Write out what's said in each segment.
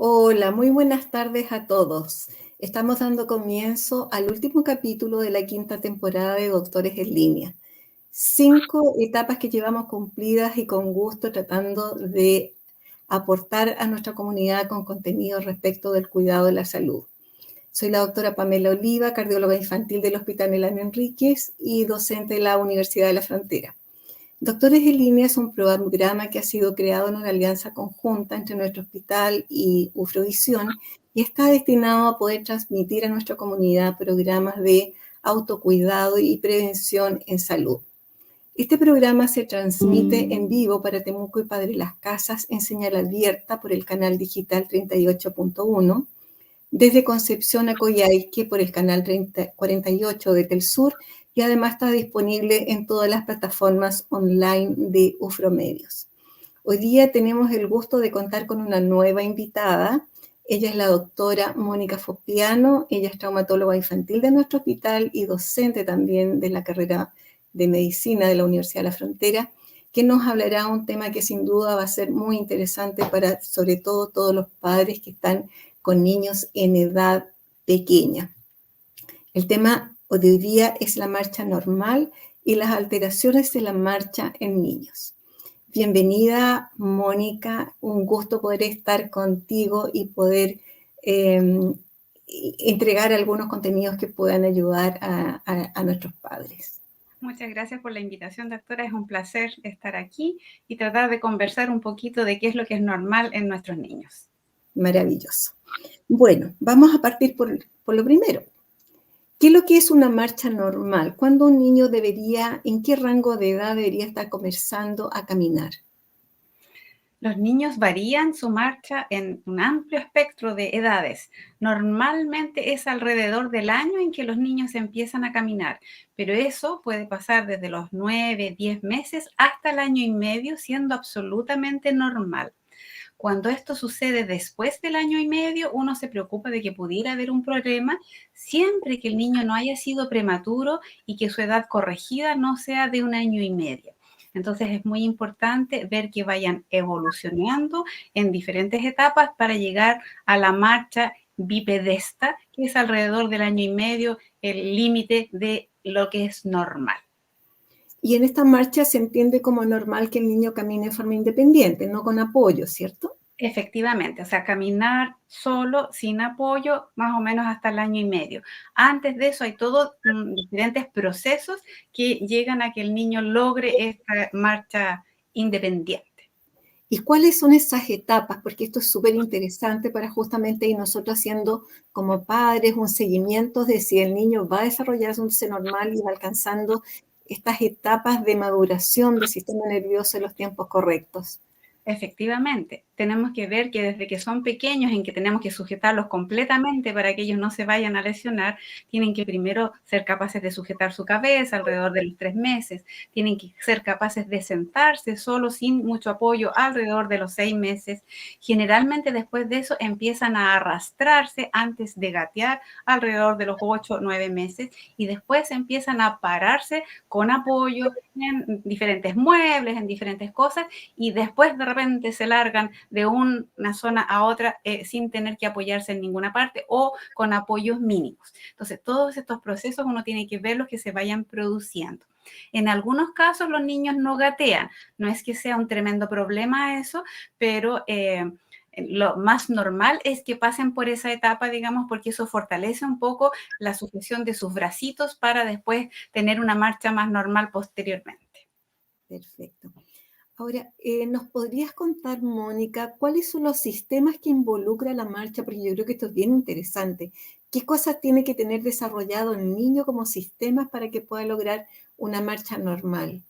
Hola, muy buenas tardes a todos. Estamos dando comienzo al último capítulo de la quinta temporada de Doctores en Línea. 5 etapas que llevamos cumplidas y con gusto tratando de aportar a nuestra comunidad con contenido respecto del cuidado de la salud. Soy la doctora Pamela Oliva, cardióloga infantil del Hospital Melanie Enríquez y docente de la Universidad de la Frontera. Doctores en Línea es un programa que ha sido creado en una alianza conjunta entre nuestro hospital y Ufrovisión y está destinado a poder transmitir a nuestra comunidad programas de autocuidado y prevención en salud. Este programa se transmite en vivo para Temuco y Padre Las Casas en señal abierta por el canal digital 38.1, desde Concepción a Coyhaique por el canal 48 de Telsur, y además está disponible en todas las plataformas online de Ufromedios. Hoy día tenemos el gusto de contar con una nueva invitada. Ella es la doctora Mónica Fopiano. Ella es traumatóloga infantil de nuestro hospital y docente también de la carrera de medicina de la Universidad de la Frontera, que nos hablará un tema que sin duda va a ser muy interesante para, sobre todo, todos los padres que están con niños en edad pequeña. El tema de hoy día es la marcha normal y las alteraciones de la marcha en niños. Bienvenida, Mónica. Un gusto poder estar contigo y poder entregar algunos contenidos que puedan ayudar a nuestros padres. Muchas gracias por la invitación, doctora. Es un placer estar aquí y tratar de conversar un poquito de qué es lo que es normal en nuestros niños. Maravilloso. Bueno, vamos a partir por lo primero. ¿Qué es lo que es una marcha normal? ¿Cuándo un niño en qué rango de edad debería estar comenzando a caminar? Los niños varían su marcha en un amplio espectro de edades. Normalmente es alrededor del año en que los niños empiezan a caminar, pero eso puede pasar desde los 9, 10 meses hasta el año y medio, siendo absolutamente normal. Cuando esto sucede después del año y medio, uno se preocupa de que pudiera haber un problema siempre que el niño no haya sido prematuro y que su edad corregida no sea de un año y medio. Entonces es muy importante ver que vayan evolucionando en diferentes etapas para llegar a la marcha bipedesta, que es alrededor del año y medio, el límite de lo que es normal. Y en esta marcha se entiende como normal que el niño camine de forma independiente, no con apoyo, ¿cierto? Efectivamente, o sea, caminar solo, sin apoyo, más o menos hasta el año y medio. Antes de eso hay todos diferentes procesos que llegan a que el niño logre esta marcha independiente. ¿Y cuáles son esas etapas? Porque esto es súper interesante para justamente ir nosotros haciendo como padres un seguimiento de si el niño va desarrollándose normal y va alcanzando estas etapas de maduración del sistema nervioso en los tiempos correctos. Efectivamente, tenemos que ver que desde que son pequeños, en que tenemos que sujetarlos completamente para que ellos no se vayan a lesionar, tienen que primero ser capaces de sujetar su cabeza alrededor de los 3 meses, tienen que ser capaces de sentarse solo sin mucho apoyo alrededor de los 6 meses. Generalmente después de eso empiezan a arrastrarse antes de gatear alrededor de los 8 o 9 meses y después empiezan a pararse con apoyo en diferentes muebles, en diferentes cosas y después de repente se largan de una zona a otra sin tener que apoyarse en ninguna parte o con apoyos mínimos. Entonces, todos estos procesos uno tiene que ver los que se vayan produciendo. En algunos casos los niños no gatean, no es que sea un tremendo problema eso, pero lo más normal es que pasen por esa etapa, digamos, porque eso fortalece un poco la sujeción de sus bracitos para después tener una marcha más normal posteriormente. Perfecto. Ahora, ¿nos podrías contar, Mónica, cuáles son los sistemas que involucra la marcha? Porque yo creo que esto es bien interesante. ¿Qué cosas tiene que tener desarrollado el niño como sistemas para que pueda lograr una marcha normal?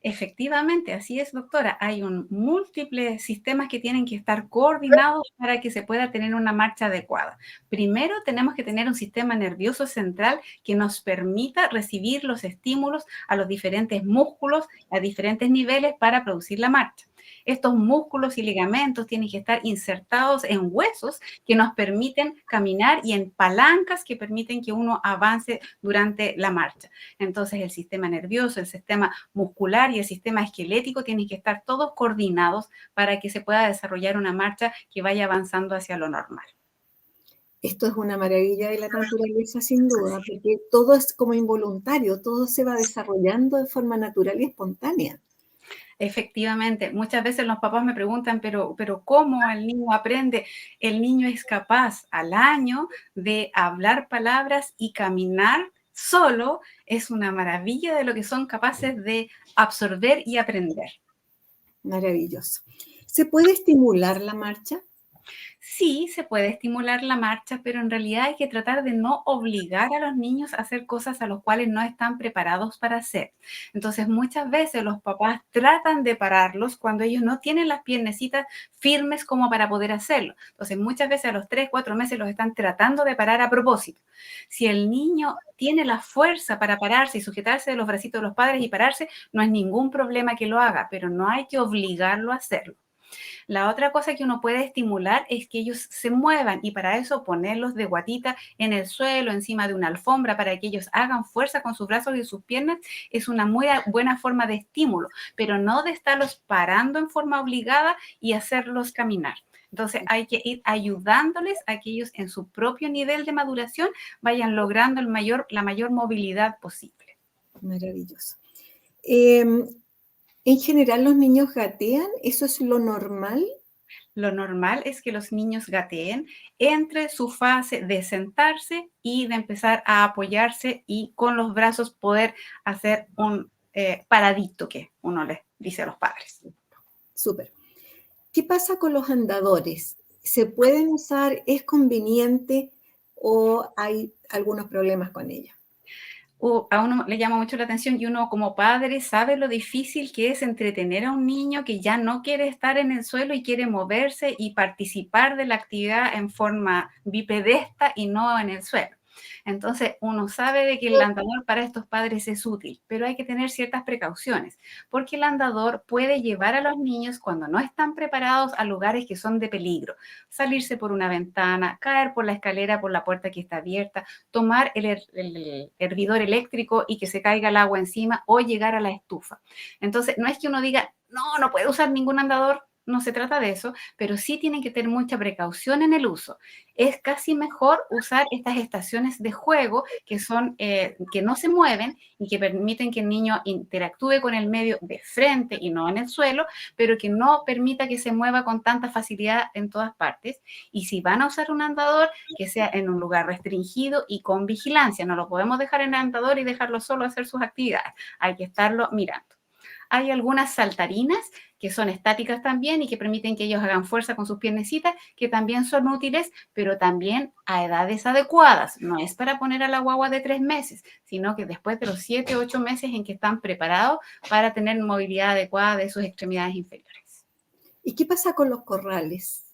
Efectivamente, así es, doctora. Hay múltiples sistemas que tienen que estar coordinados para que se pueda tener una marcha adecuada. Primero, tenemos que tener un sistema nervioso central que nos permita recibir los estímulos a los diferentes músculos a diferentes niveles para producir la marcha. Estos músculos y ligamentos tienen que estar insertados en huesos que nos permiten caminar y en palancas que permiten que uno avance durante la marcha. Entonces el sistema nervioso, el sistema muscular y el sistema esquelético tienen que estar todos coordinados para que se pueda desarrollar una marcha que vaya avanzando hacia lo normal. Esto es una maravilla de la naturaleza, sin duda, porque todo es como involuntario, todo se va desarrollando de forma natural y espontánea. Efectivamente, muchas veces los papás me preguntan, pero ¿cómo el niño aprende? El niño es capaz al año de hablar palabras y caminar solo. Es una maravilla de lo que son capaces de absorber y aprender. Maravilloso. ¿Se puede estimular la marcha? Sí, se puede estimular la marcha, pero en realidad hay que tratar de no obligar a los niños a hacer cosas a las cuales no están preparados para hacer. Entonces, muchas veces los papás tratan de pararlos cuando ellos no tienen las piernecitas firmes como para poder hacerlo. Entonces, muchas veces a los 3, 4 meses los están tratando de parar a propósito. Si el niño tiene la fuerza para pararse y sujetarse de los bracitos de los padres y pararse, no es ningún problema que lo haga, pero no hay que obligarlo a hacerlo. La otra cosa que uno puede estimular es que ellos se muevan y para eso ponerlos de guatita en el suelo, encima de una alfombra, para que ellos hagan fuerza con sus brazos y sus piernas, es una muy buena forma de estímulo, pero no de estarlos parando en forma obligada y hacerlos caminar. Entonces hay que ir ayudándoles a que ellos en su propio nivel de maduración vayan logrando la mayor movilidad posible. Maravilloso. En general, los niños gatean, ¿eso es lo normal? Lo normal es que los niños gateen entre su fase de sentarse y de empezar a apoyarse y con los brazos poder hacer un paradito que uno les dice a los padres. Súper. ¿Qué pasa con los andadores? ¿Se pueden usar? ¿Es conveniente o hay algunos problemas con ellos? A uno le llama mucho la atención y uno como padre sabe lo difícil que es entretener a un niño que ya no quiere estar en el suelo y quiere moverse y participar de la actividad en forma bipedesta y no en el suelo. Entonces, uno sabe de que el andador para estos padres es útil, pero hay que tener ciertas precauciones, porque el andador puede llevar a los niños cuando no están preparados a lugares que son de peligro, salirse por una ventana, caer por la escalera, por la puerta que está abierta, tomar el hervidor eléctrico y que se caiga el agua encima o llegar a la estufa. Entonces, no es que uno diga, no, no puede usar ningún andador, no se trata de eso, pero sí tienen que tener mucha precaución en el uso. Es casi mejor usar estas estaciones de juego que son que no se mueven y que permiten que el niño interactúe con el medio de frente y no en el suelo, pero que no permita que se mueva con tanta facilidad en todas partes. Y si van a usar un andador, que sea en un lugar restringido y con vigilancia. No lo podemos dejar en el andador y dejarlo solo hacer sus actividades. Hay que estarlo mirando. Hay algunas saltarinas que son estáticas también y que permiten que ellos hagan fuerza con sus piernecitas, que también son útiles, pero también a edades adecuadas. No es para poner a la guagua de 3 meses, sino que después de los 7, 8 meses en que están preparados para tener movilidad adecuada de sus extremidades inferiores. ¿Y qué pasa con los corrales?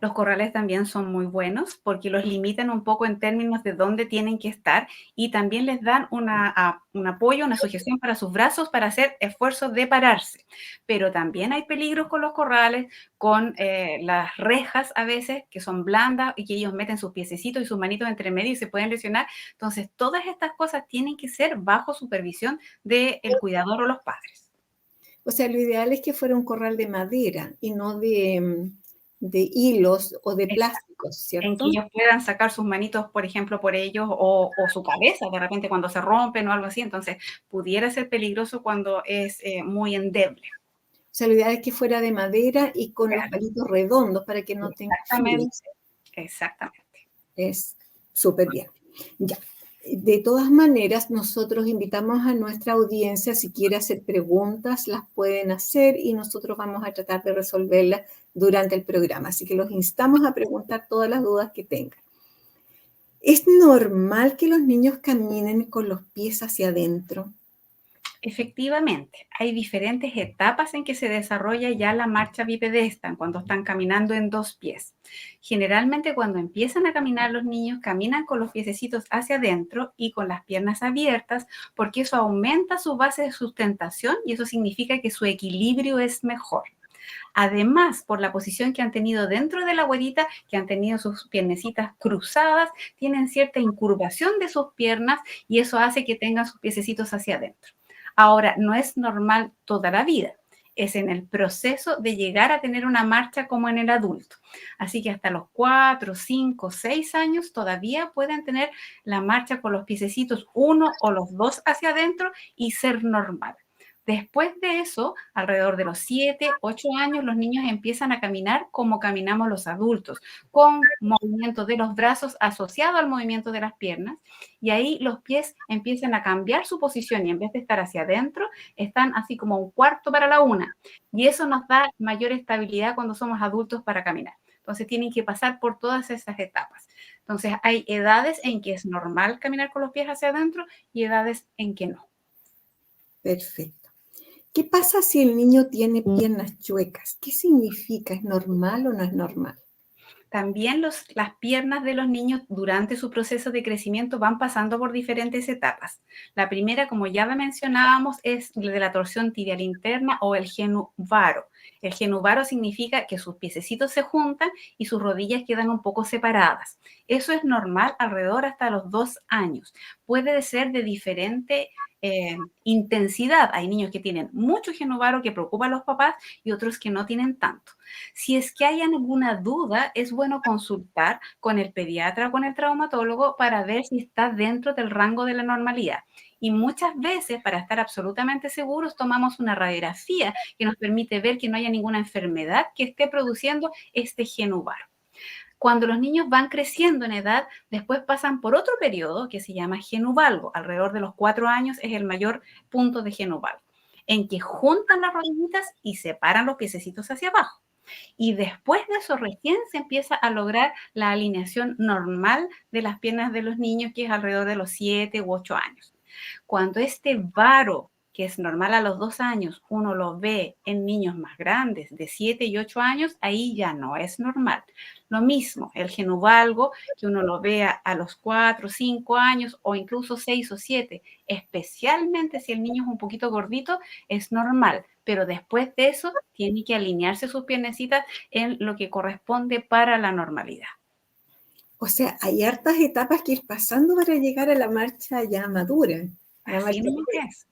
Los corrales también son muy buenos porque los limitan un poco en términos de dónde tienen que estar y también les dan un apoyo, una sujeción para sus brazos para hacer esfuerzos de pararse. Pero también hay peligros con los corrales, con las rejas a veces que son blandas y que ellos meten sus piececitos y sus manitos entre medio y se pueden lesionar. Entonces, todas estas cosas tienen que ser bajo supervisión del cuidador o los padres. O sea, lo ideal es que fuera un corral de madera y no de hilos o de plásticos, En que ¿cierto? ellos puedan sacar sus manitos, por ejemplo, por ellos o su cabeza de repente cuando se rompen o algo así. Entonces, pudiera ser peligroso cuando es muy endeble. O sea, lo ideal es que fuera de madera y con los Claro, palitos redondos para que no tenga exactamente, filos. exactamente. Es súper bien. Ya. De todas maneras, nosotros invitamos a nuestra audiencia, si quiere hacer preguntas, las pueden hacer y nosotros vamos a tratar de resolverlas durante el programa. Así que los instamos a preguntar todas las dudas que tengan. ¿Es normal que los niños caminen con los pies hacia adentro? Efectivamente, hay diferentes etapas en que se desarrolla ya la marcha bipedesta, cuando están caminando en 2 pies. Generalmente cuando empiezan a caminar los niños, caminan con los piececitos hacia adentro y con las piernas abiertas, porque eso aumenta su base de sustentación y eso significa que su equilibrio es mejor. Además, por la posición que han tenido dentro de la huevita, que han tenido sus piernecitas cruzadas, tienen cierta incurvación de sus piernas y eso hace que tengan sus piececitos hacia adentro. Ahora, no es normal toda la vida. Es en el proceso de llegar a tener una marcha como en el adulto. Así que hasta los 4, 5, 6 años todavía pueden tener la marcha con los piececitos uno o los dos hacia adentro y ser normal. Después de eso, alrededor de los 7, 8 años, los niños empiezan a caminar como caminamos los adultos, con movimiento de los brazos asociado al movimiento de las piernas, y ahí los pies empiezan a cambiar su posición y en vez de estar hacia adentro, están así como un cuarto para la una, y eso nos da mayor estabilidad cuando somos adultos para caminar. Entonces tienen que pasar por todas esas etapas. Entonces hay edades en que es normal caminar con los pies hacia adentro y edades en que no. Perfecto. ¿Qué pasa si el niño tiene piernas chuecas? ¿Qué significa? ¿Es normal o no es normal? También las piernas de los niños durante su proceso de crecimiento van pasando por diferentes etapas. La primera, como ya la mencionábamos, es la de la torsión tibial interna o el genu varo. El genu varo significa que sus piececitos se juntan y sus rodillas quedan un poco separadas. Eso es normal alrededor hasta los 2 años. Puede ser de diferente intensidad. Hay niños que tienen mucho genu varo que preocupa a los papás y otros que no tienen tanto. Si es que hay alguna duda, es bueno consultar con el pediatra o con el traumatólogo para ver si está dentro del rango de la normalidad. Y muchas veces, para estar absolutamente seguros, tomamos una radiografía que nos permite ver que no haya ninguna enfermedad que esté produciendo este genu varo. Cuando los niños van creciendo en edad, después pasan por otro periodo que se llama genu valgo. Alrededor de los 4 años es el mayor punto de genu valgo, en que juntan las rodillitas y separan los piececitos hacia abajo. Y después de eso recién se empieza a lograr la alineación normal de las piernas de los niños, que es alrededor de los 7 u 8 años. Cuando este varo, que es normal a los 2 años, uno lo ve en niños más grandes, de 7 y 8 años, ahí ya no es normal. Lo mismo, el genu valgo, que uno lo vea a los 4, 5 años o incluso 6 o 7, especialmente si el niño es un poquito gordito, es normal. Pero después de eso, tiene que alinearse sus piernecitas en lo que corresponde para la normalidad. O sea, hay hartas etapas que ir pasando para llegar a la marcha ya madura. Así no es.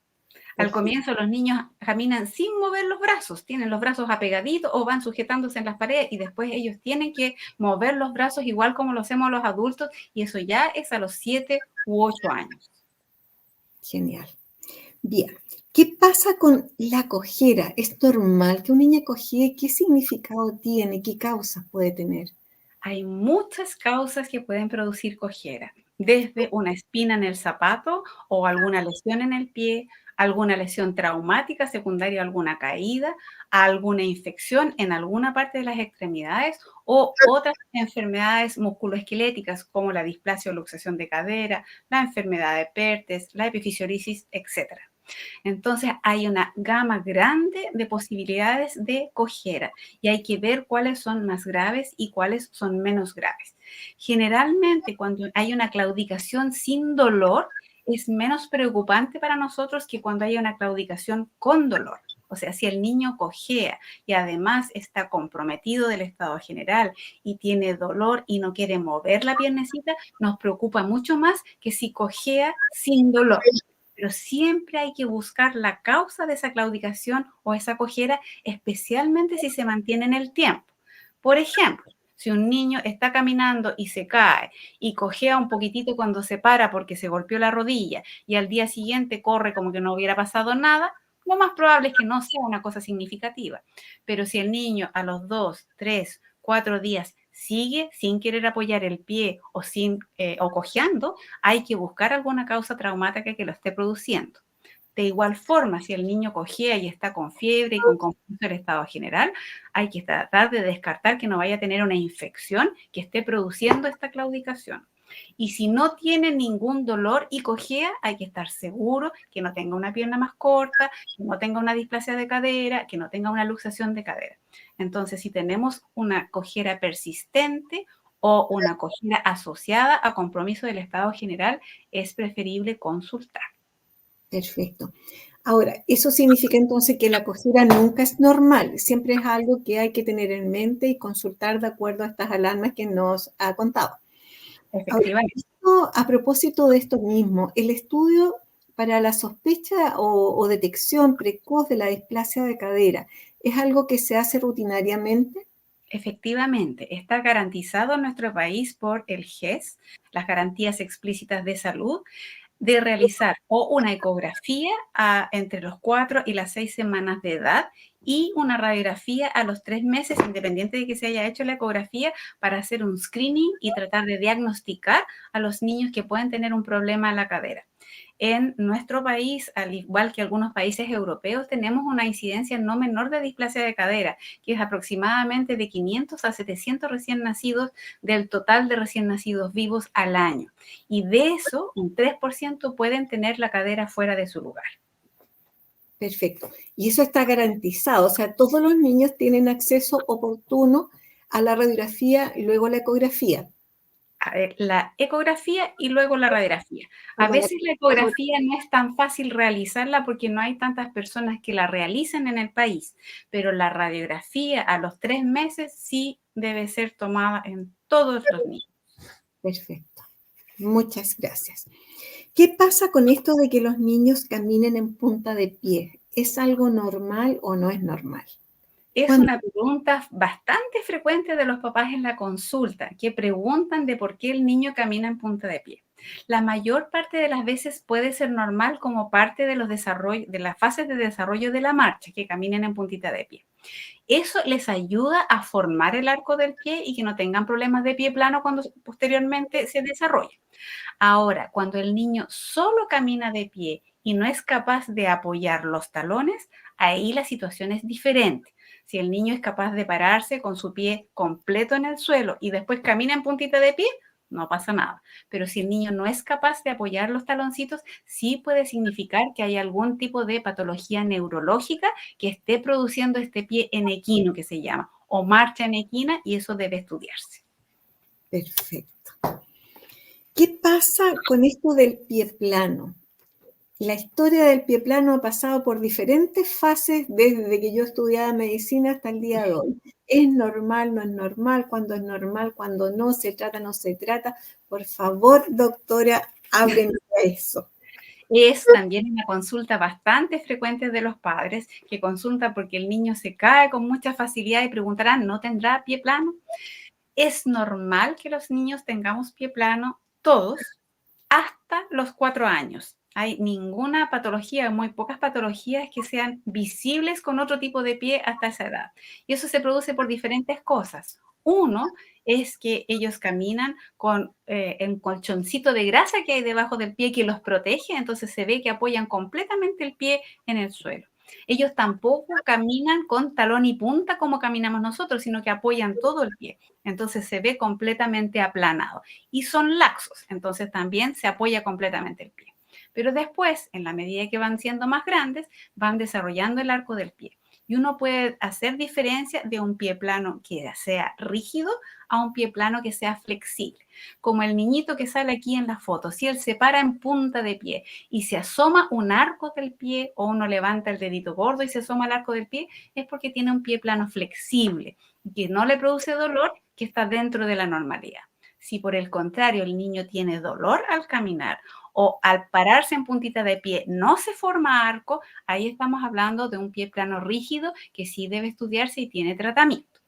Al comienzo los niños caminan sin mover los brazos, tienen los brazos apegaditos o van sujetándose en las paredes y después ellos tienen que mover los brazos igual como lo hacemos los adultos y eso ya es a los 7 u 8 años. Genial. Bien. ¿Qué pasa con la cojera? ¿Es normal que un niño cojee? ¿Qué significado tiene? ¿Qué causas puede tener? Hay muchas causas que pueden producir cojera, desde una espina en el zapato o alguna lesión en el pie, alguna lesión traumática secundaria a alguna caída, a alguna infección en alguna parte de las extremidades o otras enfermedades musculoesqueléticas como la displasia o luxación de cadera, la enfermedad de Pertes, la epifisiorisis, etc. Entonces hay una gama grande de posibilidades de cojera y hay que ver cuáles son más graves y cuáles son menos graves. Generalmente cuando hay una claudicación sin dolor es menos preocupante para nosotros que cuando hay una claudicación con dolor. O sea, si el niño cojea y además está comprometido del estado general y tiene dolor y no quiere mover la piernecita, nos preocupa mucho más que si cojea sin dolor. Pero siempre hay que buscar la causa de esa claudicación o esa cojera, especialmente si se mantiene en el tiempo. Por ejemplo, si un niño está caminando y se cae y cojea un poquitito cuando se para porque se golpeó la rodilla y al día siguiente corre como que no hubiera pasado nada, lo más probable es que no sea una cosa significativa. Pero si el niño a los 2, 3, 4 días sigue sin querer apoyar el pie o cojeando, hay que buscar alguna causa traumática que lo esté produciendo. De igual forma, si el niño cojea y está con fiebre y con confusión del estado general, hay que tratar de descartar que no vaya a tener una infección que esté produciendo esta claudicación. Y si no tiene ningún dolor y cojea, hay que estar seguro que no tenga una pierna más corta, que no tenga una displasia de cadera, que no tenga una luxación de cadera. Entonces, si tenemos una cojera persistente o una cojera asociada a compromiso del estado general, es preferible consultar. Perfecto. Ahora, eso significa entonces que la costura nunca es normal, siempre es algo que hay que tener en mente y consultar de acuerdo a estas alarmas que nos ha contado. Ahora, Efectivamente. a propósito de esto mismo, el estudio para la sospecha o detección precoz de la displasia de cadera, ¿es algo que se hace rutinariamente? Efectivamente, está garantizado en nuestro país por el GES, las garantías explícitas de salud, de realizar o una ecografía entre los 4 y las 6 semanas de edad y una radiografía a los 3 meses, independiente de que se haya hecho la ecografía, para hacer un screening y tratar de diagnosticar a los niños que pueden tener un problema en la cadera. En nuestro país, al igual que algunos países europeos, tenemos una incidencia no menor de displasia de cadera, que es aproximadamente de 500 a 700 recién nacidos del total de recién nacidos vivos al año. Y de eso, un 3% pueden tener la cadera fuera de su lugar. Perfecto. Y eso está garantizado, o sea, todos los niños tienen acceso oportuno a la radiografía y luego la ecografía. A ver, la ecografía y luego la radiografía. A Perdón, veces la ecografía no es tan fácil realizarla porque no hay tantas personas que la realicen en el país, pero la radiografía a los 3 meses sí debe ser tomada en todos los niños. perfecto. Muchas gracias. ¿Qué pasa con esto de que los niños caminen en punta de pie? ¿Es algo normal o no es normal? Es ¿Cuándo? una pregunta bastante frecuente de los papás en la consulta, que preguntan de por qué el niño camina en punta de pie. La mayor parte de las veces puede ser normal como parte de de las fases de desarrollo de la marcha, que caminen en puntita de pie. Eso les ayuda a formar el arco del pie y que no tengan problemas de pie plano cuando posteriormente se desarrolle. Ahora, cuando el niño solo camina de pie y no es capaz de apoyar los talones, ahí la situación es diferente. Si el niño es capaz de pararse con su pie completo en el suelo y después camina en puntita de pie, no pasa nada. Pero si el niño no es capaz de apoyar los taloncitos, sí puede significar que hay algún tipo de patología neurológica que esté produciendo este pie en equino, que se llama, o marcha en equina, y eso debe estudiarse. Perfecto. ¿Qué pasa con esto del pie plano? La historia del pie plano ha pasado por diferentes fases desde que yo estudiaba medicina hasta el día de hoy. ¿Es normal, no es normal? ¿Cuándo es normal? ¿Cuándo no? ¿Se trata, no se trata? Por favor, doctora, háblenme de eso. Es también una consulta bastante frecuente de los padres que consultan porque el niño se cae con mucha facilidad y preguntarán, ¿no tendrá pie plano? Es normal que los niños tengamos pie plano, todos, hasta los 4 años. Hay ninguna patología, muy pocas patologías que sean visibles con otro tipo de pie hasta esa edad. Y eso se produce por diferentes cosas. Uno es que ellos caminan con el colchoncito de grasa que hay debajo del pie que los protege, entonces se ve que apoyan completamente el pie en el suelo. Ellos tampoco caminan con talón y punta como caminamos nosotros, sino que apoyan todo el pie. Entonces se ve completamente aplanado. Y son laxos, entonces también se apoya completamente el pie. Pero después, en la medida que van siendo más grandes, van desarrollando el arco del pie. Y uno puede hacer diferencia de un pie plano que sea rígido a un pie plano que sea flexible. Como el niñito que sale aquí en la foto, si él se para en punta de pie y se asoma un arco del pie o uno levanta el dedito gordo y se asoma el arco del pie, es porque tiene un pie plano flexible, que no le produce dolor, que está dentro de la normalidad. Si por el contrario el niño tiene dolor al caminar o al pararse en puntita de pie no se forma arco, ahí estamos hablando de un pie plano rígido que sí debe estudiarse y tiene tratamiento.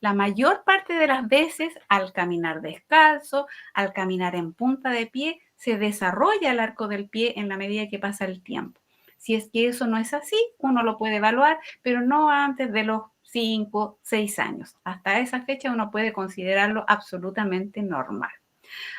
La mayor parte de las veces, al caminar descalzo, al caminar en punta de pie, se desarrolla el arco del pie en la medida que pasa el tiempo. Si es que eso no es así, uno lo puede evaluar, pero no antes de los 5, 6 años. Hasta esa fecha uno puede considerarlo absolutamente normal.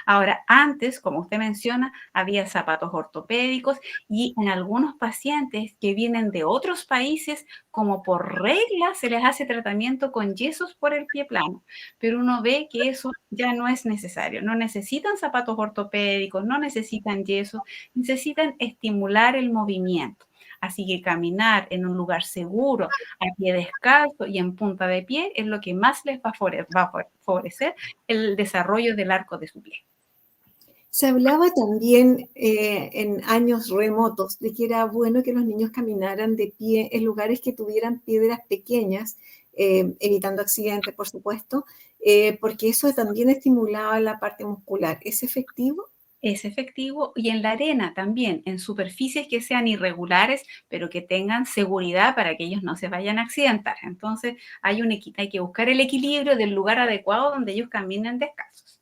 Ahora, antes, como usted menciona, había zapatos ortopédicos y en algunos pacientes que vienen de otros países, como por regla, se les hace tratamiento con yesos por el pie plano, pero uno ve que eso ya no es necesario. No necesitan zapatos ortopédicos, no necesitan yesos, necesitan estimular el movimiento. Así que caminar en un lugar seguro, a pie descalzo y en punta de pie es lo que más les va a favorecer el desarrollo del arco de su pie. Se hablaba también en años remotos de que era bueno que los niños caminaran de pie en lugares que tuvieran piedras pequeñas, evitando accidentes, por supuesto, porque eso también estimulaba la parte muscular. ¿Es efectivo? Es efectivo y en la arena también, en superficies que sean irregulares, pero que tengan seguridad para que ellos no se vayan a accidentar. Entonces, hay que buscar el equilibrio del lugar adecuado donde ellos caminen descalzos.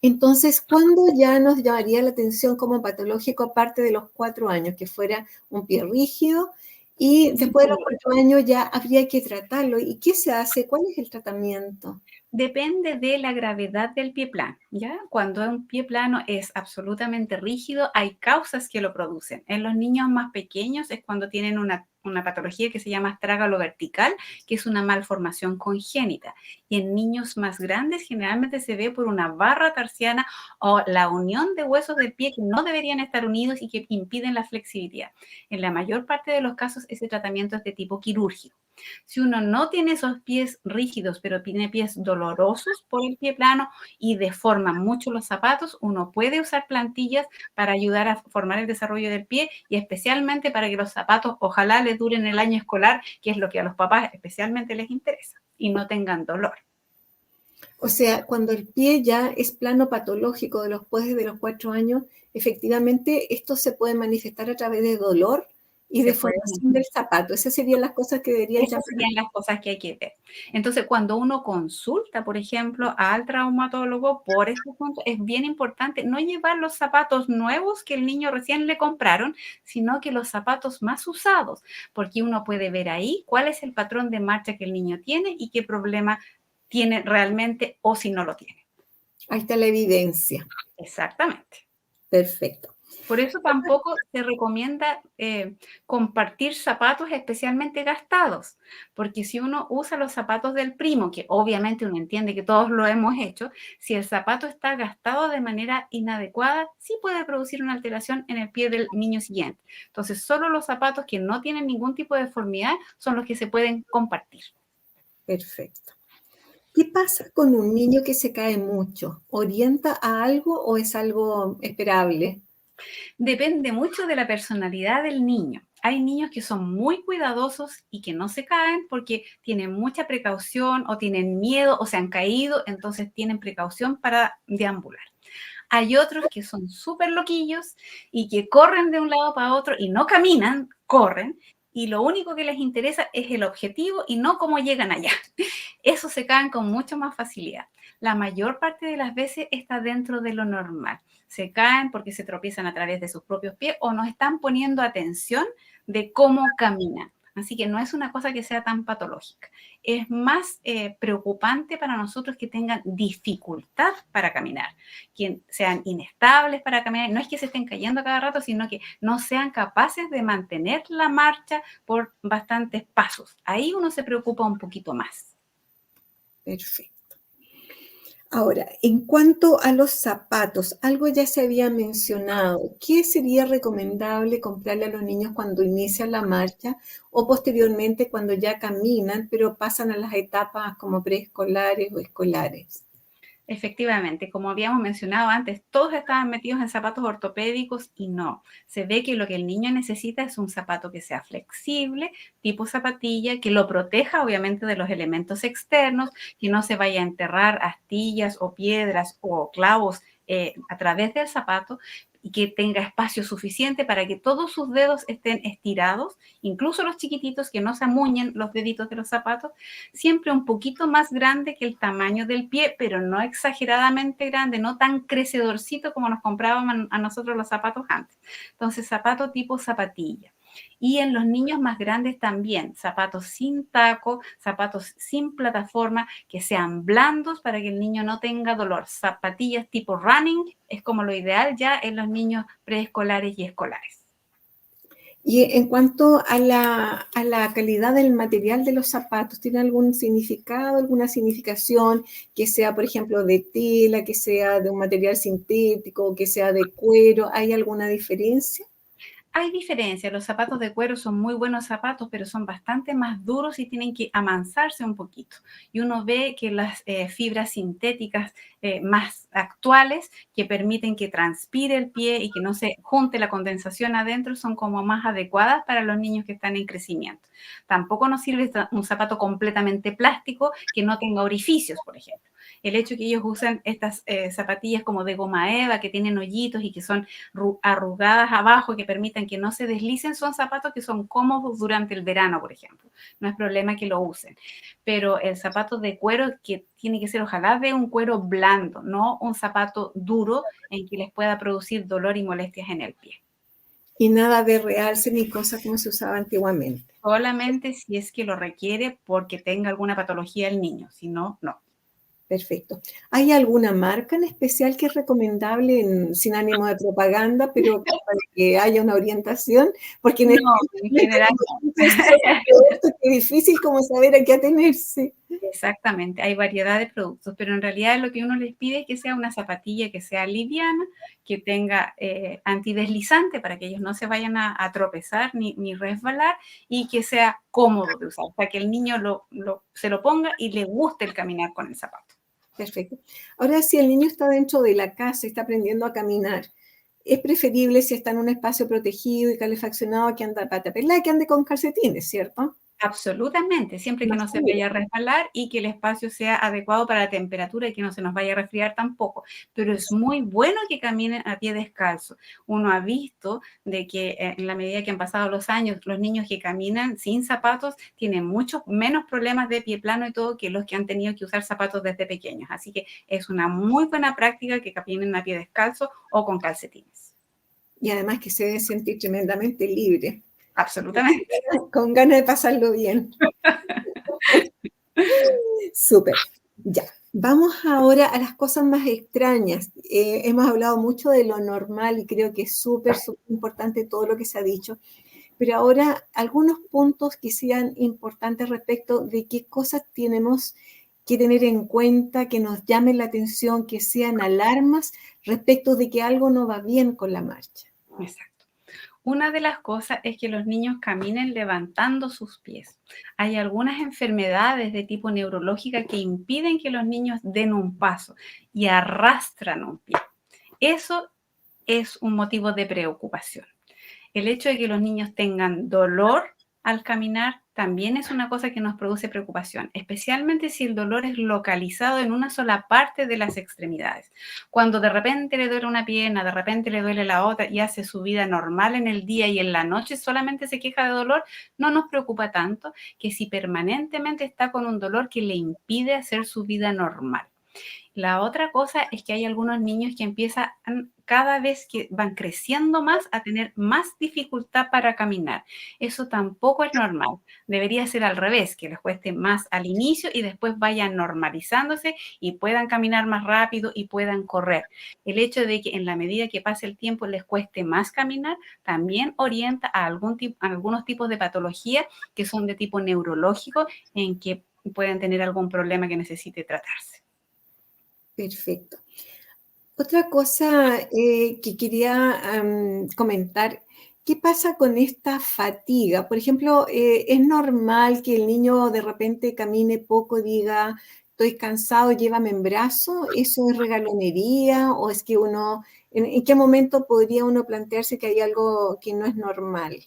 Entonces, ¿cuándo ya nos llamaría la atención como patológico, aparte de los 4 años, que fuera un pie rígido? Y después de los 4 años ya habría que tratarlo. ¿Y qué se hace? ¿Cuál es el tratamiento? Depende de la gravedad del pie plano, ¿ya? Cuando un pie plano es absolutamente rígido, hay causas que lo producen. En los niños más pequeños es cuando tienen una patología que se llama astrágalo vertical, que es una malformación congénita. Y en niños más grandes generalmente se ve por una barra tarsiana o la unión de huesos del pie que no deberían estar unidos y que impiden la flexibilidad. En la mayor parte de los casos ese tratamiento es de tipo quirúrgico. Si uno no tiene esos pies rígidos, pero tiene pies dolorosos por el pie plano y deforma mucho los zapatos, uno puede usar plantillas para ayudar a formar el desarrollo del pie y especialmente para que los zapatos ojalá les duren el año escolar, que es lo que a los papás especialmente les interesa, y no tengan dolor. O sea, cuando el pie ya es plano patológico después de los 4 años, efectivamente esto se puede manifestar a través de dolor y Se puede deformación del zapato. Esas serían las cosas que deberían Esas llamar. serían las cosas que hay que ver. Entonces, cuando uno consulta, por ejemplo, al traumatólogo por este punto, es bien importante no llevar los zapatos nuevos que el niño recién le compraron, sino que los zapatos más usados, porque uno puede ver ahí cuál es el patrón de marcha que el niño tiene y qué problema tiene realmente o si no lo tiene. Ahí está la evidencia. Exactamente. Perfecto. Por eso tampoco se recomienda compartir zapatos especialmente gastados, porque si uno usa los zapatos del primo, que obviamente uno entiende que todos lo hemos hecho, si el zapato está gastado de manera inadecuada, sí puede producir una alteración en el pie del niño siguiente. Entonces, solo los zapatos que no tienen ningún tipo de deformidad son los que se pueden compartir. Perfecto. ¿Qué pasa con un niño que se cae mucho? ¿Orienta a algo o es algo esperable? Depende mucho de la personalidad del niño. Hay niños que son muy cuidadosos y que no se caen porque tienen mucha precaución o tienen miedo o se han caído, entonces tienen precaución para deambular. Hay otros que son súper loquillos y que corren de un lado para otro y no caminan, corren, y lo único que les interesa es el objetivo y no cómo llegan allá. Eso se caen con mucha más facilidad. La mayor parte de las veces está dentro de lo normal. Se caen porque se tropiezan a través de sus propios pies o no están poniendo atención de cómo caminan. Así que no es una cosa que sea tan patológica. Es más preocupante para nosotros que tengan dificultad para caminar, que sean inestables para caminar. No es que se estén cayendo a cada rato, sino que no sean capaces de mantener la marcha por bastantes pasos. Ahí uno se preocupa un poquito más. Perfecto. Ahora, en cuanto a los zapatos, algo ya se había mencionado. ¿Qué sería recomendable comprarle a los niños cuando inician la marcha o posteriormente cuando ya caminan, pero pasan a las etapas como preescolares o escolares? Efectivamente, como habíamos mencionado antes, todos estaban metidos en zapatos ortopédicos y no. Se ve que lo que el niño necesita es un zapato que sea flexible, tipo zapatilla, que lo proteja obviamente de los elementos externos, que no se vaya a enterrar astillas o piedras o clavos a través del zapato y que tenga espacio suficiente para que todos sus dedos estén estirados, incluso los chiquititos, que no se amuñen los deditos de los zapatos, siempre un poquito más grande que el tamaño del pie, pero no exageradamente grande, no tan crecedorcito como nos compraban a nosotros los zapatos antes. Entonces, zapato tipo zapatilla. Y en los niños más grandes también, zapatos sin taco, zapatos sin plataforma, que sean blandos para que el niño no tenga dolor. Zapatillas tipo running es como lo ideal ya en los niños preescolares y escolares. Y en cuanto a la calidad del material de los zapatos, ¿tiene algún significado, alguna significación que sea, por ejemplo, de tela, que sea de un material sintético, que sea de cuero? ¿Hay alguna diferencia? Hay diferencias, los zapatos de cuero son muy buenos zapatos, pero son bastante más duros y tienen que amansarse un poquito. Y uno ve que las fibras sintéticas más actuales, que permiten que transpire el pie y que no se junte la condensación adentro, son como más adecuadas para los niños que están en crecimiento. Tampoco nos sirve un zapato completamente plástico que no tenga orificios, por ejemplo. El hecho que ellos usan estas zapatillas como de goma eva, que tienen hoyitos y que son arrugadas abajo, que permiten que no se deslicen, son zapatos que son cómodos durante el verano, por ejemplo. No es problema que lo usen. Pero el zapato de cuero, que tiene que ser ojalá de un cuero blando, no un zapato duro en que les pueda producir dolor y molestias en el pie. Y nada de realce ni cosas como se usaba antiguamente. Solamente si es que lo requiere porque tenga alguna patología el niño, si no, no. Perfecto. ¿Hay alguna marca en especial que es recomendable, sin ánimo de propaganda, pero para que haya una orientación? Porque en No, en general no. productos que es difícil como saber a qué atenerse. Exactamente, hay variedad de productos, pero en realidad lo que uno les pide es que sea una zapatilla que sea liviana, que tenga antideslizante para que ellos no se vayan a tropezar ni resbalar y que sea cómodo de usar, para que el niño se lo ponga y le guste el caminar con el zapato. Perfecto. Ahora, si el niño está dentro de la casa y está aprendiendo a caminar, es preferible si está en un espacio protegido y calefaccionado que ande a pata pelada, que ande con calcetines, ¿cierto? Absolutamente, siempre que Más no se seguro. vaya a resbalar y que el espacio sea adecuado para la temperatura y que no se nos vaya a resfriar tampoco. Pero es muy bueno que caminen a pie descalzo. Uno ha visto de que en la medida que han pasado los años, los niños que caminan sin zapatos tienen muchos menos problemas de pie plano y todo que los que han tenido que usar zapatos desde pequeños. Así que es una muy buena práctica que caminen a pie descalzo o con calcetines. Y además que se debe sentir tremendamente libre, Absolutamente. con ganas de pasarlo bien. Súper. Ya. Vamos ahora a las cosas más extrañas. Hemos hablado mucho de lo normal y creo que es súper, súper importante todo lo que se ha dicho. Pero ahora algunos puntos que sean importantes respecto de qué cosas tenemos que tener en cuenta, que nos llamen la atención, que sean alarmas respecto de que algo no va bien con la marcha. Exacto. Una de las cosas es que los niños caminen levantando sus pies. Hay algunas enfermedades de tipo neurológica que impiden que los niños den un paso y arrastran un pie. Eso es un motivo de preocupación. El hecho de que los niños tengan dolor al caminar también es una cosa que nos produce preocupación, especialmente si el dolor es localizado en una sola parte de las extremidades. Cuando de repente le duele una pierna, de repente le duele la otra y hace su vida normal en el día y en la noche solamente se queja de dolor, no nos preocupa tanto que si permanentemente está con un dolor que le impide hacer su vida normal. La otra cosa es que hay algunos niños que empiezan cada vez que van creciendo más a tener más dificultad para caminar. Eso tampoco es normal. Debería ser al revés, que les cueste más al inicio y después vayan normalizándose y puedan caminar más rápido y puedan correr. El hecho de que en la medida que pase el tiempo les cueste más caminar también orienta a algunos tipos de patología que son de tipo neurológico en que pueden tener algún problema que necesite tratarse. Perfecto. Otra cosa que quería comentar, ¿qué pasa con esta fatiga? Por ejemplo, ¿es normal que el niño de repente camine poco y diga, estoy cansado, llévame en brazo? ¿Eso es regalonería o es que en qué momento podría uno plantearse que hay algo que no es normal?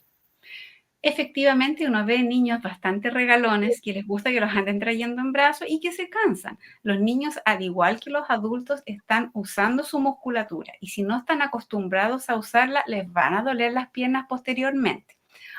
Efectivamente, uno ve niños bastante regalones que les gusta que los anden trayendo en brazos y que se cansan. Los niños, al igual que los adultos, están usando su musculatura y si no están acostumbrados a usarla, les van a doler las piernas posteriormente.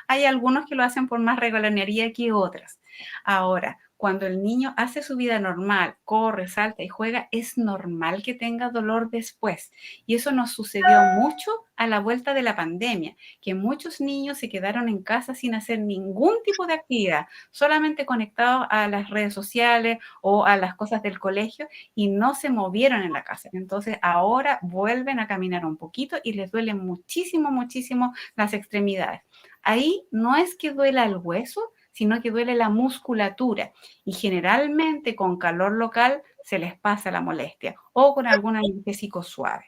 Hay algunos que lo hacen por más regalonería que otras. Ahora, cuando el niño hace su vida normal, corre, salta y juega, es normal que tenga dolor después. Y eso nos sucedió mucho a la vuelta de la pandemia, que muchos niños se quedaron en casa sin hacer ningún tipo de actividad, solamente conectados a las redes sociales o a las cosas del colegio y no se movieron en la casa. Entonces ahora vuelven a caminar un poquito y les duelen muchísimo, muchísimo las extremidades. Ahí no es que duela el hueso, sino que duele la musculatura y generalmente con calor local se les pasa la molestia o con algún anestésico suave.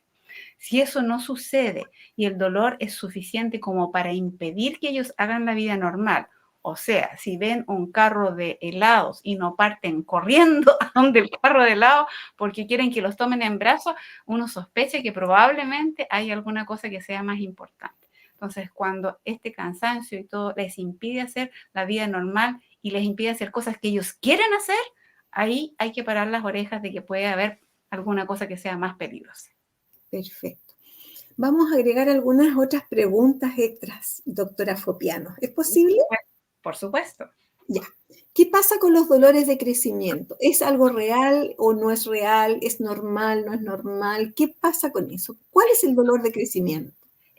Si eso no sucede y el dolor es suficiente como para impedir que ellos hagan la vida normal, o sea, si ven un carro de helados y no parten corriendo a donde el carro de helado porque quieren que los tomen en brazos, uno sospecha que probablemente hay alguna cosa que sea más importante. Entonces, cuando este cansancio y todo les impide hacer la vida normal y les impide hacer cosas que ellos quieren hacer, ahí hay que parar las orejas de que puede haber alguna cosa que sea más peligrosa. Perfecto. Vamos a agregar algunas otras preguntas extras, doctora Fopiano. ¿Es posible? Por supuesto. Ya. ¿Qué pasa con los dolores de crecimiento? ¿Es algo real o no es real? ¿Es normal, no es normal? ¿Qué pasa con eso? ¿Cuál es el dolor de crecimiento?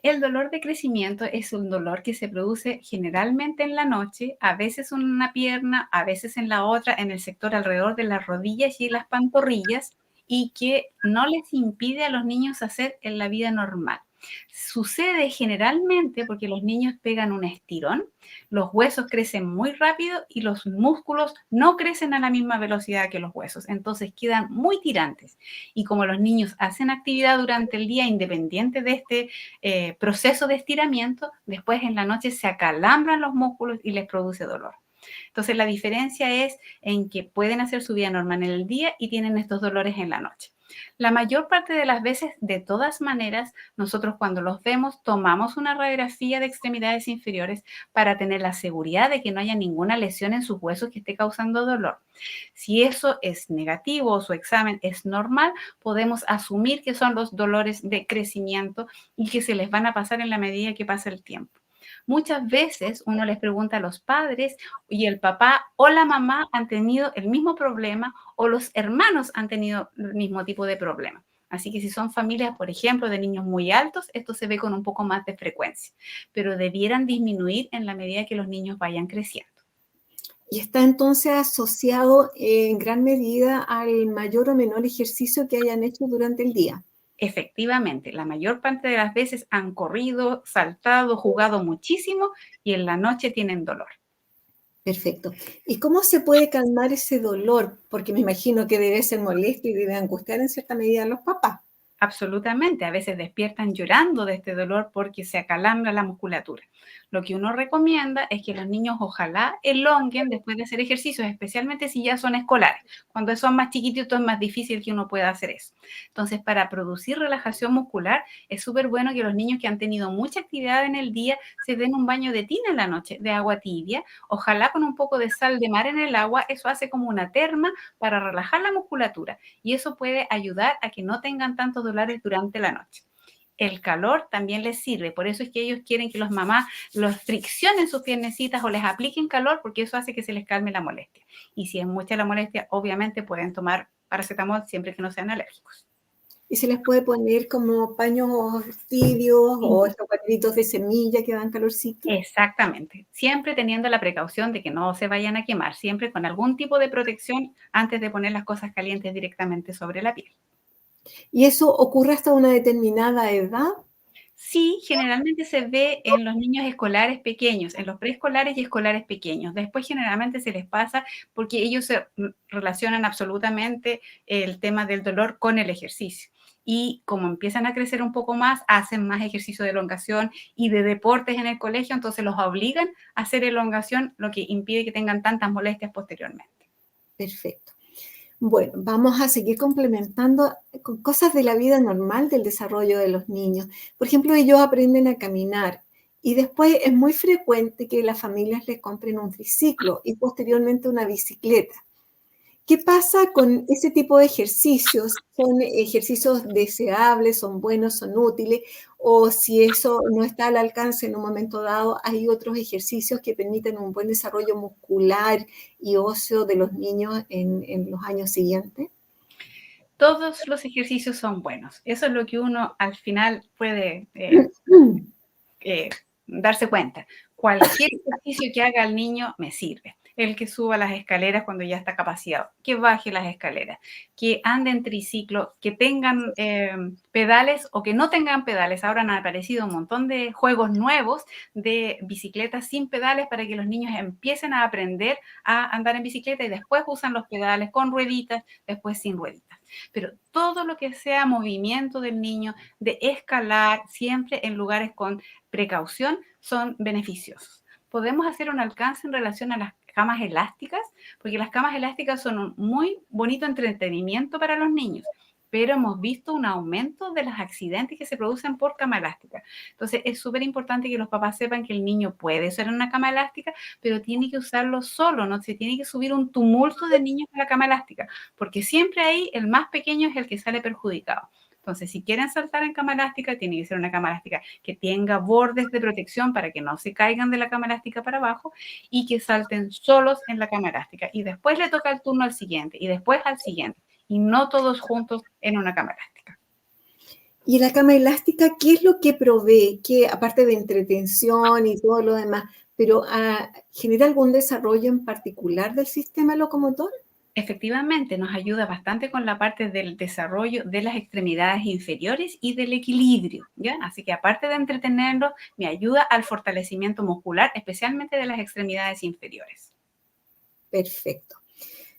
El dolor de crecimiento es un dolor que se produce generalmente en la noche, a veces en una pierna, a veces en la otra, en el sector alrededor de las rodillas y las pantorrillas, y que no les impide a los niños hacer en la vida normal. Sucede generalmente porque los niños pegan un estirón, los huesos crecen muy rápido y los músculos no crecen a la misma velocidad que los huesos, entonces quedan muy tirantes. Y como los niños hacen actividad durante el día independiente de este proceso de estiramiento, después en la noche se acalambran los músculos y les produce dolor. Entonces la diferencia es en que pueden hacer su vida normal en el día y tienen estos dolores en la noche. La mayor parte de las veces, de todas maneras, nosotros cuando los vemos tomamos una radiografía de extremidades inferiores para tener la seguridad de que no haya ninguna lesión en sus huesos que esté causando dolor. Si eso es negativo o su examen es normal, podemos asumir que son los dolores de crecimiento y que se les van a pasar en la medida que pasa el tiempo. Muchas veces uno les pregunta a los padres y el papá o la mamá han tenido el mismo problema o los hermanos han tenido el mismo tipo de problema. Así que si son familias, por ejemplo, de niños muy altos, esto se ve con un poco más de frecuencia, pero debieran disminuir en la medida que los niños vayan creciendo. Y está entonces asociado en gran medida al mayor o menor ejercicio que hayan hecho durante el día. Efectivamente, la mayor parte de las veces han corrido, saltado, jugado muchísimo y en la noche tienen dolor. Perfecto. ¿Y cómo se puede calmar ese dolor? Porque me imagino que debe ser molesto y debe angustiar en cierta medida a los papás. Absolutamente, a veces despiertan llorando de este dolor porque se acalambra la musculatura. Lo que uno recomienda es que los niños ojalá elonguen después de hacer ejercicios, especialmente si ya son escolares. Cuando son más chiquititos es más difícil que uno pueda hacer eso. Entonces, para producir relajación muscular, es súper bueno que los niños que han tenido mucha actividad en el día se den un baño de tina en la noche, de agua tibia, ojalá con un poco de sal de mar en el agua. Eso hace como una terma para relajar la musculatura y eso puede ayudar a que no tengan tantos dolores durante la noche. El calor también les sirve, por eso es que ellos quieren que los mamás los friccionen sus piernecitas o les apliquen calor porque eso hace que se les calme la molestia. Y si es mucha la molestia, obviamente pueden tomar paracetamol siempre que no sean alérgicos. Y se les puede poner como paños tibios Sí. o estos cuadritos de semilla que dan calorcito. Exactamente, siempre teniendo la precaución de que no se vayan a quemar, siempre con algún tipo de protección antes de poner las cosas calientes directamente sobre la piel. ¿Y eso ocurre hasta una determinada edad? Sí, generalmente se ve en los niños escolares pequeños, en los preescolares y escolares pequeños. Después generalmente se les pasa porque ellos se relacionan absolutamente el tema del dolor con el ejercicio. Y como empiezan a crecer un poco más, hacen más ejercicio de elongación y de deportes en el colegio, entonces los obligan a hacer elongación, lo que impide que tengan tantas molestias posteriormente. Perfecto. Bueno, vamos a seguir complementando con cosas de la vida normal del desarrollo de los niños. Por ejemplo, ellos aprenden a caminar y después es muy frecuente que las familias les compren un triciclo y posteriormente una bicicleta. ¿Qué pasa con ese tipo de ejercicios? ¿Son ejercicios deseables, son buenos, son útiles? O si eso no está al alcance en un momento dado, hay otros ejercicios que permiten un buen desarrollo muscular y óseo de los niños en los años siguientes. Todos los ejercicios son buenos. Eso es lo que uno al final puede eh, darse cuenta. Cualquier ejercicio que haga el niño me sirve. El que suba las escaleras cuando ya está capacitado, que baje las escaleras, que ande en triciclo, que tengan pedales o que no tengan pedales. Ahora han aparecido un montón de juegos nuevos de bicicletas sin pedales para que los niños empiecen a aprender a andar en bicicleta y después usan los pedales con rueditas, después sin rueditas. Pero todo lo que sea movimiento del niño, de escalar, siempre en lugares con precaución, son beneficiosos. Podemos hacer un alcance en relación a las camas elásticas, porque las camas elásticas son un muy bonito entretenimiento para los niños, pero hemos visto un aumento de los accidentes que se producen por cama elástica. Entonces, es súper importante que los papás sepan que el niño puede usar una cama elástica, pero tiene que usarlo solo, no se tiene que subir un tumulto de niños a la cama elástica, porque siempre ahí el más pequeño es el que sale perjudicado. Entonces, si quieren saltar en cama elástica, tiene que ser una cama elástica que tenga bordes de protección para que no se caigan de la cama elástica para abajo y que salten solos en la cama elástica. Y después le toca el turno al siguiente y después al siguiente. Y no todos juntos en una cama elástica. ¿Y la cama elástica qué es lo que provee? Que aparte de entretención y todo lo demás, pero ¿genera algún desarrollo en particular del sistema locomotor? Efectivamente, nos ayuda bastante con la parte del desarrollo de las extremidades inferiores y del equilibrio, ¿ya? Así que aparte de entretenerlo, me ayuda al fortalecimiento muscular, especialmente de las extremidades inferiores. Perfecto.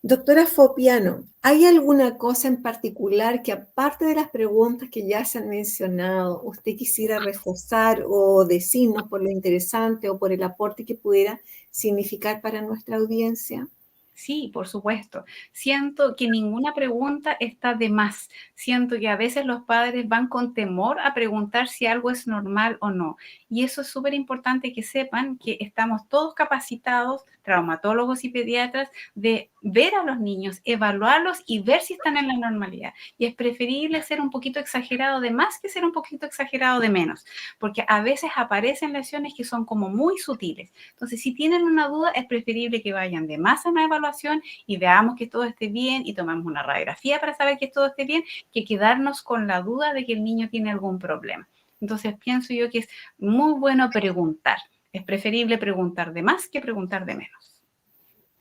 Doctora Fopiano, ¿hay alguna cosa en particular que aparte de las preguntas que ya se han mencionado, usted quisiera reforzar o decirnos por lo interesante o por el aporte que pudiera significar para nuestra audiencia? Sí, por supuesto. Siento que ninguna pregunta está de más. Siento que a veces los padres van con temor a preguntar si algo es normal o no. Y eso es súper importante que sepan que estamos todos capacitados, traumatólogos y pediatras, de ver a los niños, evaluarlos y ver si están en la normalidad. Y es preferible ser un poquito exagerado de más que ser un poquito exagerado de menos, porque a veces aparecen lesiones que son como muy sutiles. Entonces, si tienen una duda, es preferible que vayan de más a una evaluación y veamos que todo esté bien y tomamos una radiografía para saber que todo esté bien, que quedarnos con la duda de que el niño tiene algún problema. Entonces, pienso yo que es muy bueno preguntar. Es preferible preguntar de más que preguntar de menos.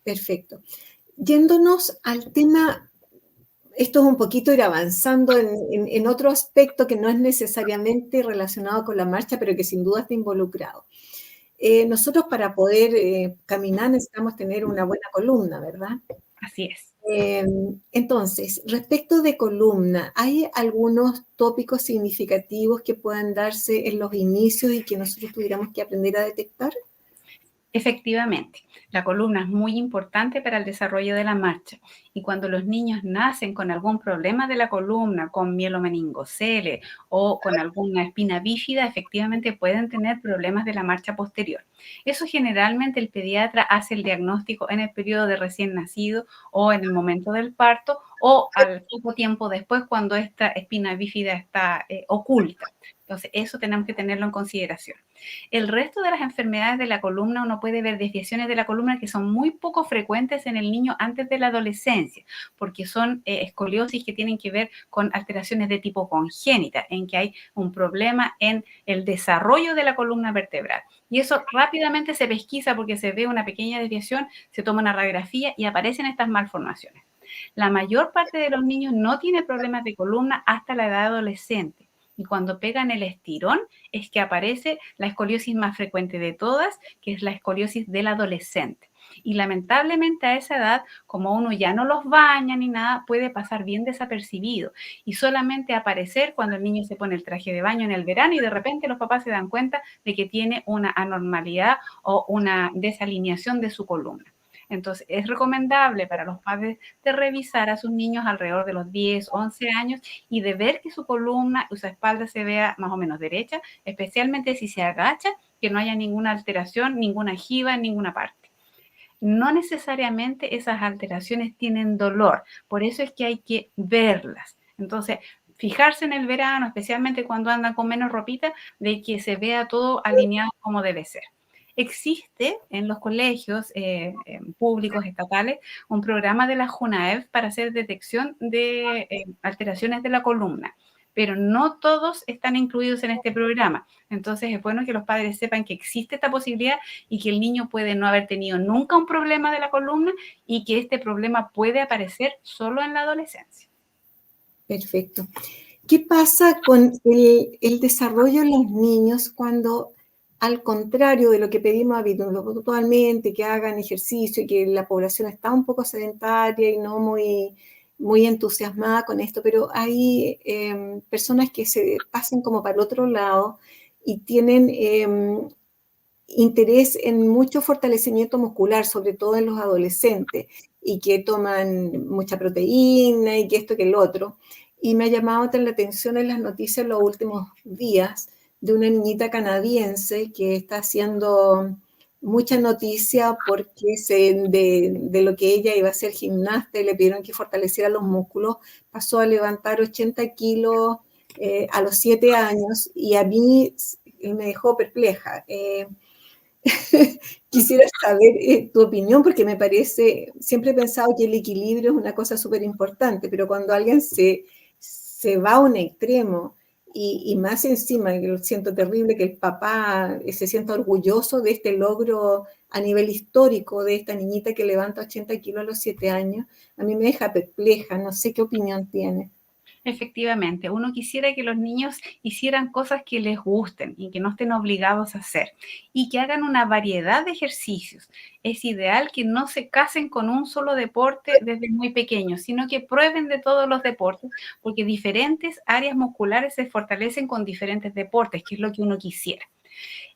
Perfecto. Yéndonos al tema, esto es un poquito ir avanzando en otro aspecto que no es necesariamente relacionado con la marcha, pero que sin duda está involucrado. Nosotros para poder caminar necesitamos tener una buena columna, ¿verdad? Así es. Entonces, respecto de columna, ¿hay algunos tópicos significativos que puedan darse en los inicios y que nosotros tuviéramos que aprender a detectar? Efectivamente, la columna es muy importante para el desarrollo de la marcha y cuando los niños nacen con algún problema de la columna, con mielomeningocele o con alguna espina bífida, efectivamente pueden tener problemas de la marcha posterior. Eso generalmente el pediatra hace el diagnóstico en el periodo de recién nacido o en el momento del parto o al poco tiempo después cuando esta espina bífida está oculta. Entonces, eso tenemos que tenerlo en consideración. El resto de las enfermedades de la columna, uno puede ver desviaciones de la columna que son muy poco frecuentes en el niño antes de la adolescencia, porque son escoliosis que tienen que ver con alteraciones de tipo congénita, en que hay un problema en el desarrollo de la columna vertebral. Y eso rápidamente se pesquisa porque se ve una pequeña desviación, se toma una radiografía y aparecen estas malformaciones. La mayor parte de los niños no tiene problemas de columna hasta la edad adolescente. Y cuando pegan el estirón es que aparece la escoliosis más frecuente de todas, que es la escoliosis del adolescente. Y lamentablemente a esa edad, como uno ya no los baña ni nada, puede pasar bien desapercibido y solamente aparecer cuando el niño se pone el traje de baño en el verano y de repente los papás se dan cuenta de que tiene una anormalidad o una desalineación de su columna. Entonces, es recomendable para los padres de revisar a sus niños alrededor de los 10, 11 años y de ver que su columna y su espalda se vea más o menos derecha, especialmente si se agacha, que no haya ninguna alteración, ninguna jiba en ninguna parte. No necesariamente esas alteraciones tienen dolor, por eso es que hay que verlas. Entonces, fijarse en el verano, especialmente cuando andan con menos ropita, de que se vea todo alineado como debe ser. Existe en los colegios públicos estatales un programa de la JUNAEV para hacer detección de alteraciones de la columna, pero no todos están incluidos en este programa. Entonces es bueno que los padres sepan que existe esta posibilidad y que el niño puede no haber tenido nunca un problema de la columna y que este problema puede aparecer solo en la adolescencia. Perfecto. ¿Qué pasa con el desarrollo en los niños cuando, al contrario de lo que pedimos habitualmente, que hagan ejercicio y que la población está un poco sedentaria y no muy muy entusiasmada con esto, pero hay personas que se pasan como para el otro lado y tienen interés en mucho fortalecimiento muscular, sobre todo en los adolescentes, y que toman mucha proteína y que esto que el otro. Y me ha llamado la atención en las noticias en los últimos días de una niñita canadiense que está haciendo mucha noticia porque de lo que ella iba a ser gimnasta y le pidieron que fortaleciera los músculos, pasó a levantar 80 kilos a los 7 años y a mí me dejó perpleja. Quisiera saber tu opinión porque me parece, siempre he pensado que el equilibrio es una cosa súper importante, pero cuando alguien se va a un extremo y más encima, que lo siento terrible, que el papá se sienta orgulloso de este logro a nivel histórico de esta niñita que levanta 80 kilos a los 7 años, a mí me deja perpleja, no sé qué opinión tiene. Efectivamente, uno quisiera que los niños hicieran cosas que les gusten y que no estén obligados a hacer y que hagan una variedad de ejercicios. Es ideal que no se casen con un solo deporte desde muy pequeños, sino que prueben de todos los deportes, porque diferentes áreas musculares se fortalecen con diferentes deportes, que es lo que uno quisiera.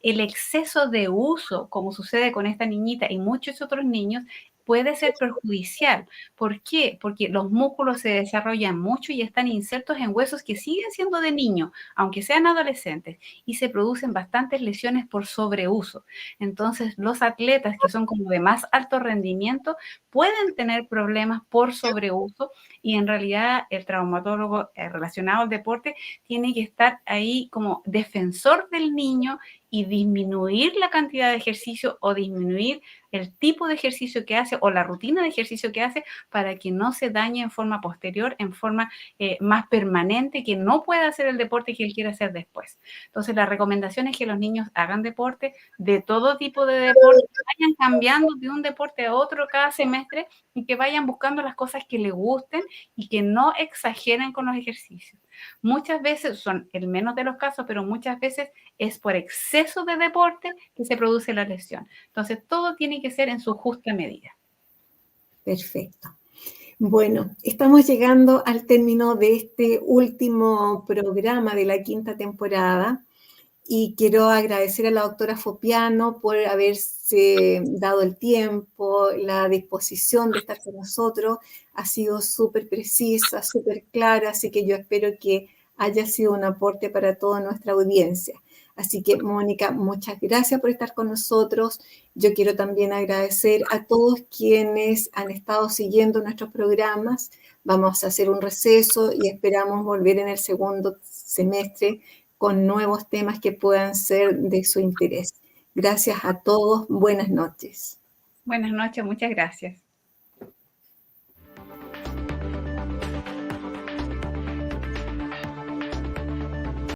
El exceso de uso, como sucede con esta niñita y muchos otros niños, puede ser perjudicial. ¿Por qué? Porque los músculos se desarrollan mucho y están insertos en huesos que siguen siendo de niño, aunque sean adolescentes, y se producen bastantes lesiones por sobreuso. Entonces, los atletas que son como de más alto rendimiento pueden tener problemas por sobreuso y en realidad el traumatólogo relacionado al deporte tiene que estar ahí como defensor del niño y disminuir la cantidad de ejercicio o disminuir el tipo de ejercicio que hace o la rutina de ejercicio que hace para que no se dañe en forma posterior, en forma más permanente, que no pueda hacer el deporte que él quiere hacer después. Entonces, la recomendación es que los niños hagan deporte, de todo tipo de deporte, vayan cambiando de un deporte a otro cada semestre y que vayan buscando las cosas que les gusten y que no exageren con los ejercicios. Muchas veces, son el menos de los casos, pero muchas veces es por exceso de deporte que se produce la lesión. Entonces, todo tiene que ser en su justa medida. Perfecto. Bueno, estamos llegando al término de este último programa de la quinta temporada y quiero agradecer a la doctora Fopiano por haberse dado el tiempo, la disposición de estar con nosotros. Ha sido súper precisa, súper clara, así que yo espero que haya sido un aporte para toda nuestra audiencia. Así que, Mónica, muchas gracias por estar con nosotros. Yo quiero también agradecer a todos quienes han estado siguiendo nuestros programas. Vamos a hacer un receso y esperamos volver en el segundo semestre con nuevos temas que puedan ser de su interés. Gracias a todos. Buenas noches. Buenas noches, muchas gracias.